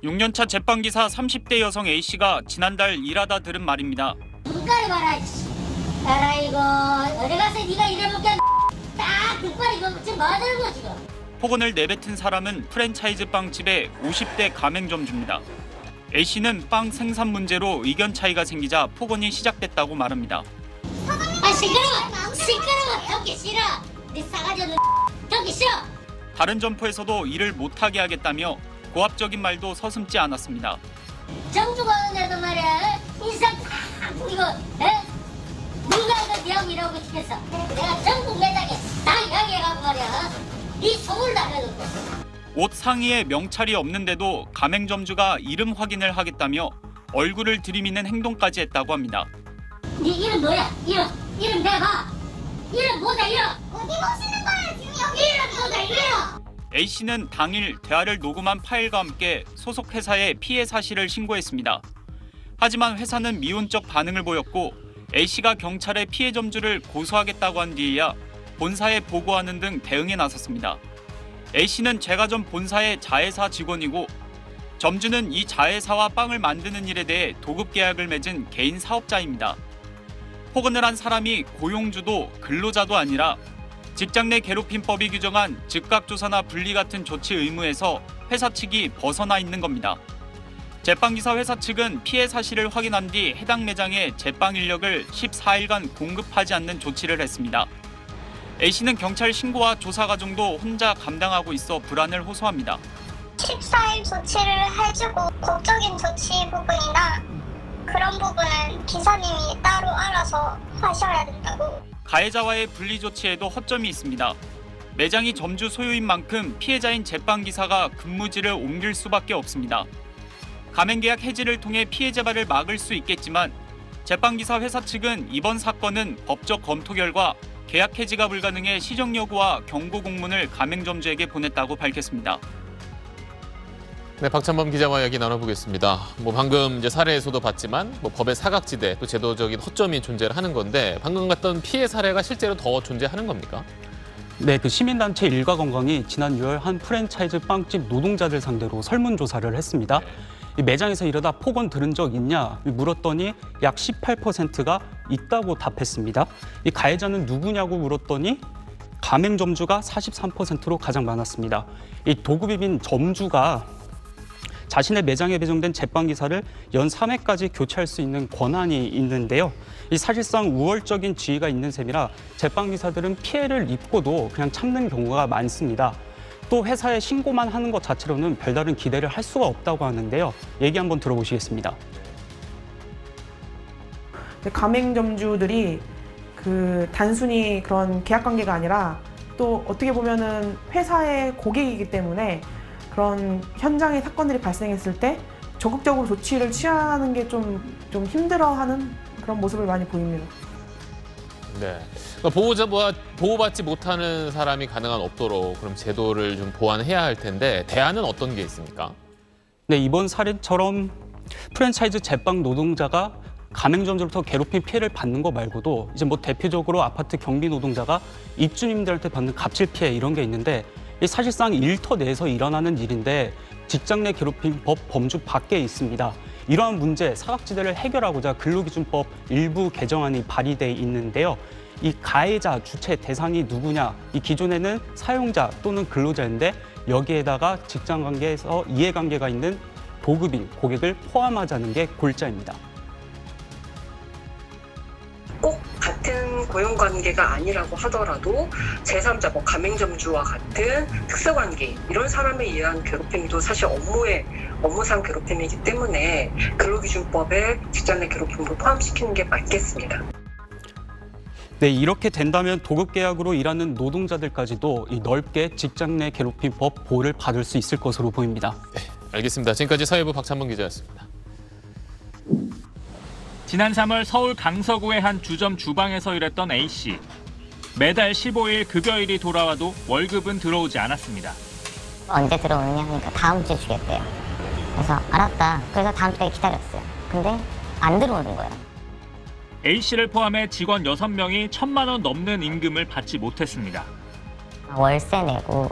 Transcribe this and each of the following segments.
6년차 제빵기사 30대 여성 A씨가 지난달 일하다 들은 말입니다. 눈깔이 봐라. 알아 이거 어디 가서 네가 이래볼게. 딱 눈깔 이거 지금 뭐 하는 거야 지금. 폭언을 내뱉은 사람은 프랜차이즈 빵집의 50대 가맹점주입니다. A씨는 빵 생산 문제로 의견 차이가 생기자 폭언이 시작됐다고 말합니다. 아 시끄러워 듣기 싫어. 네 싸가지 없는 듣기 싫어. 다른 점포에서도 일을 못하게 하겠다며 고압적인 말도 서슴지 않았습니다. 정주가 오는데도 말이야 인상 탁 이거 누가 이거 네하고 일하고 싶겠어. 내가 전국 매장에 다 이야기해가고 말이야 네 소문을 다 해놓고. 옷 상의에 명찰이 없는데도 가맹점주가 이름 확인을 하겠다며 얼굴을 들이미는 행동까지 했다고 합니다. 네 이름 뭐야? 이름 내봐. 이름 뭐다 이름? 어디 보시는 거야 지금? 이름 뭐다 이름? A씨는 당일 대화를 녹음한 파일과 함께 소속 회사에 피해 사실을 신고했습니다. 하지만 회사는 미온적 반응을 보였고 A씨가 경찰에 피해 점주를 고소하겠다고 한 뒤에야 본사에 보고하는 등 대응에 나섰습니다. A씨는 제가 전 본사의 자회사 직원이고 점주는 이 자회사와 빵을 만드는 일에 대해 도급 계약을 맺은 개인 사업자입니다. 폭언을 한 사람이 고용주도 근로자도 아니라 직장 내 괴롭힘법이 규정한 즉각조사나 분리 같은 조치 의무에서 회사 측이 벗어나 있는 겁니다. 제빵기사 회사 측은 피해 사실을 확인한 뒤 해당 매장에 제빵 인력을 14일간 공급하지 않는 조치를 했습니다. A씨는 경찰 신고와 조사 과정도 혼자 감당하고 있어 불안을 호소합니다. 14일 조치를 해주고 법적인 조치 부분이나 그런 부분은 기사님이 따로 알아서 하셔야 된다고. 가해자와의 분리 조치에도 허점이 있습니다. 매장이 점주 소유인 만큼 피해자인 제빵기사가 근무지를 옮길 수밖에 없습니다. 가맹계약 해지를 통해 피해 재발을 막을 수 있겠지만 제빵기사 회사 측은 이번 사건은 법적 검토 결과 계약 해지가 불가능해 시정 여부와 경고 공문을 가맹점주에게 보냈다고 밝혔습니다. 네, 박찬범 기자와 이야기 나눠보겠습니다. 방금 이제 사례에서도 봤지만 법의 사각지대 또 제도적인 허점이 존재를 하는 건데 방금 같던 피해 사례가 실제로 더 존재하는 겁니까? 네, 그 시민단체 일가건강이 지난 6월 한 프랜차이즈 빵집 노동자들 상대로 설문조사를 했습니다. 이 매장에서 이러다 폭언 들은 적 있냐 물었더니 약 18%가 있다고 답했습니다. 이 가해자는 누구냐고 물었더니 가맹점주가 43%로 가장 많았습니다. 이 도급입인 점주가 자신의 매장에 배정된 제빵기사를 연 3회까지 교체할 수 있는 권한이 있는데요. 이 사실상 우월적인 지위가 있는 셈이라 제빵기사들은 피해를 입고도 그냥 참는 경우가 많습니다. 또 회사에 신고만 하는 것 자체로는 별다른 기대를 할 수가 없다고 하는데요. 얘기 한번 들어보시겠습니다. 가맹점주들이 단순히 그런 계약 관계가 아니라 또 어떻게 보면은 회사의 고객이기 때문에 그런 현장에 사건들이 발생했을 때 적극적으로 조치를 취하는 게 좀 힘들어하는 그런 모습을 많이 보입니다. 네, 보호받지 못하는 사람이 가능한 없도록 그럼 제도를 좀 보완해야 할 텐데 대안은 어떤 게 있습니까? 네, 이번 사례처럼 프랜차이즈 제빵 노동자가 가맹점주로부터 괴롭힘 피해를 받는 거 말고도 이제 대표적으로 아파트 경비 노동자가 입주민들한테 받는 갑질 피해 이런 게 있는데 사실상 일터 내에서 일어나는 일인데 직장 내 괴롭힘법 범주 밖에 있습니다. 이러한 문제 사각지대를 해결하고자 근로기준법 일부 개정안이 발의돼 있는데요. 이 가해자 주체 대상이 누구냐? 이 기존에는 사용자 또는 근로자인데 여기에다가 직장 관계에서 이해관계가 있는 도급인 고객을 포함하자는 게 골자입니다. 꼭 같은 고용관계가 아니라고 하더라도 제3자, 가맹점주와 같은 특수관계 이런 사람에 의한 괴롭힘도 사실 업무상 괴롭힘이기 때문에 근로기준법에 직장 내 괴롭힘도 포함시키는 게 맞겠습니다. 네, 이렇게 된다면 도급계약으로 일하는 노동자들까지도 넓게 직장 내 괴롭힘법 보호를 받을 수 있을 것으로 보입니다. 네, 알겠습니다. 지금까지 사회부 박찬범 기자였습니다. 지난 3월 서울 강서구의 한 주점 주방에서 일했던 A씨. 매달 15일 급여일이 돌아와도 월급은 들어오지 않았습니다. 언제 들어오느냐 하니까 다음 주에 주겠대요. 그래서 알았다. 그래서 다음 주에 기다렸어요. 근데 안 들어오는 거예요. A씨를 포함해 직원 6명이 1,000만 원 넘는 임금을 받지 못했습니다. 월세 내고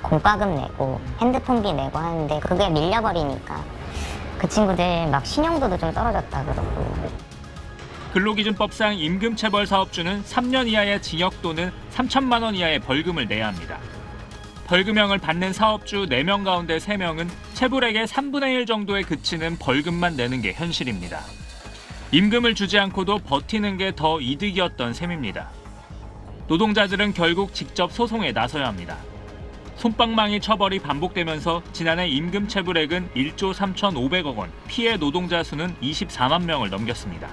공과금 내고 핸드폰비 내고 하는데 그게 밀려버리니까 그 친구들 막 신용도도 좀 떨어졌다 그러고. 근로기준법상 임금체벌 사업주는 3년 이하의 징역 또는 3천만 원 이하의 벌금을 내야 합니다. 벌금형을 받는 사업주 4명 가운데 3명은 체불액의 3분의 1 정도에 그치는 벌금만 내는 게 현실입니다. 임금을 주지 않고도 버티는 게 더 이득이었던 셈입니다. 노동자들은 결국 직접 소송에 나서야 합니다. 솜방망이 처벌이 반복되면서 지난해 임금 체불액은 1조 3,500억 원, 피해 노동자 수는 24만 명을 넘겼습니다.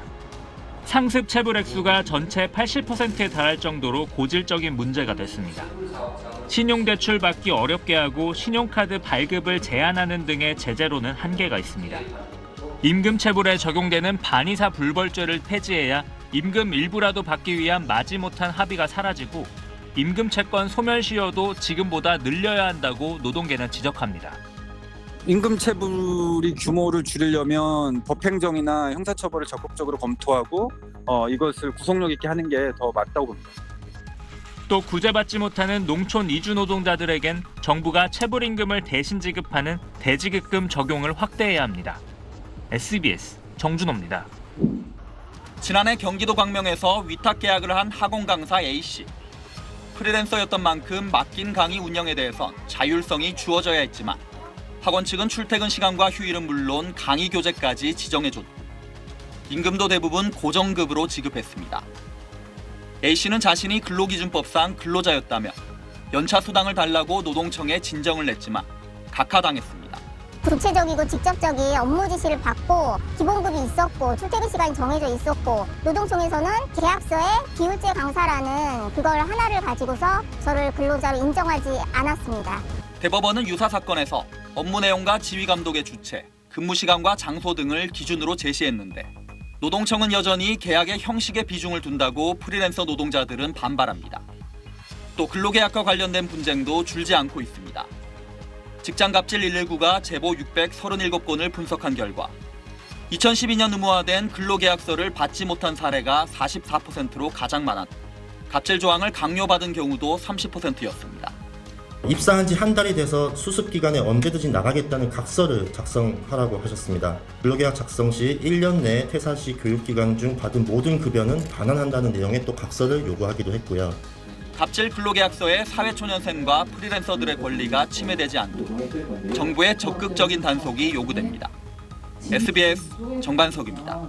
상습 체불 액수가 전체 80%에 달할 정도로 고질적인 문제가 됐습니다. 신용대출 받기 어렵게 하고 신용카드 발급을 제한하는 등의 제재로는 한계가 있습니다. 임금 체불에 적용되는 반의사 불벌죄를 폐지해야 임금 일부라도 받기 위한 마지못한 합의가 사라지고 임금 채권 소멸시효도 지금보다 늘려야 한다고 노동계는 지적합니다. 임금 체불이 규모를 줄이려면 법행정이나 형사처벌을 적극적으로 검토하고 이것을 구속력 있게 하는 게 더 맞다고 봅니다. 또 구제받지 못하는 농촌 이주 노동자들에겐 정부가 체불임금을 대신 지급하는 대지급금 적용을 확대해야 합니다. SBS 정준호입니다. 지난해 경기도 광명에서 위탁 계약을 한 학원 강사 A씨. 프리랜서였던 만큼 맡긴 강의 운영에 대해선 자율성이 주어져야 했지만 학원 측은 출퇴근 시간과 휴일은 물론 강의 교재까지 지정해줬고 임금도 대부분 고정급으로 지급했습니다. A씨는 자신이 근로기준법상 근로자였다며 연차 수당을 달라고 노동청에 진정을 냈지만 각하당했습니다. 구체적이고 직접적인 업무 지시를 받고 기본급이 있었고 출퇴근 시간이 정해져 있었고 노동청에서는 계약서에 기울제 강사라는 그걸 하나를 가지고서 저를 근로자로 인정하지 않았습니다. 대법원은 유사 사건에서 업무 내용과 지휘 감독의 주체, 근무 시간과 장소 등을 기준으로 제시했는데 노동청은 여전히 계약의 형식에 비중을 둔다고 프리랜서 노동자들은 반발합니다. 또 근로계약과 관련된 분쟁도 줄지 않고 있습니다. 직장갑질 119가 제보 637건을 분석한 결과 2012년 의무화된 근로계약서를 받지 못한 사례가 44%로 가장 많았고 갑질 조항을 강요받은 경우도 30%였습니다. 입사한 지 한 달이 돼서 수습 기간에 언제든지 나가겠다는 각서를 작성하라고 하셨습니다. 근로계약 작성 시 1년 내 퇴사 시 교육기간 중 받은 모든 급여는 반환한다는 내용의 또 각서를 요구하기도 했고요. 갑질 근로계약서에 사회초년생과 프리랜서들의 권리가 침해되지 않도록 정부의 적극적인 단속이 요구됩니다. SBS 정반석입니다.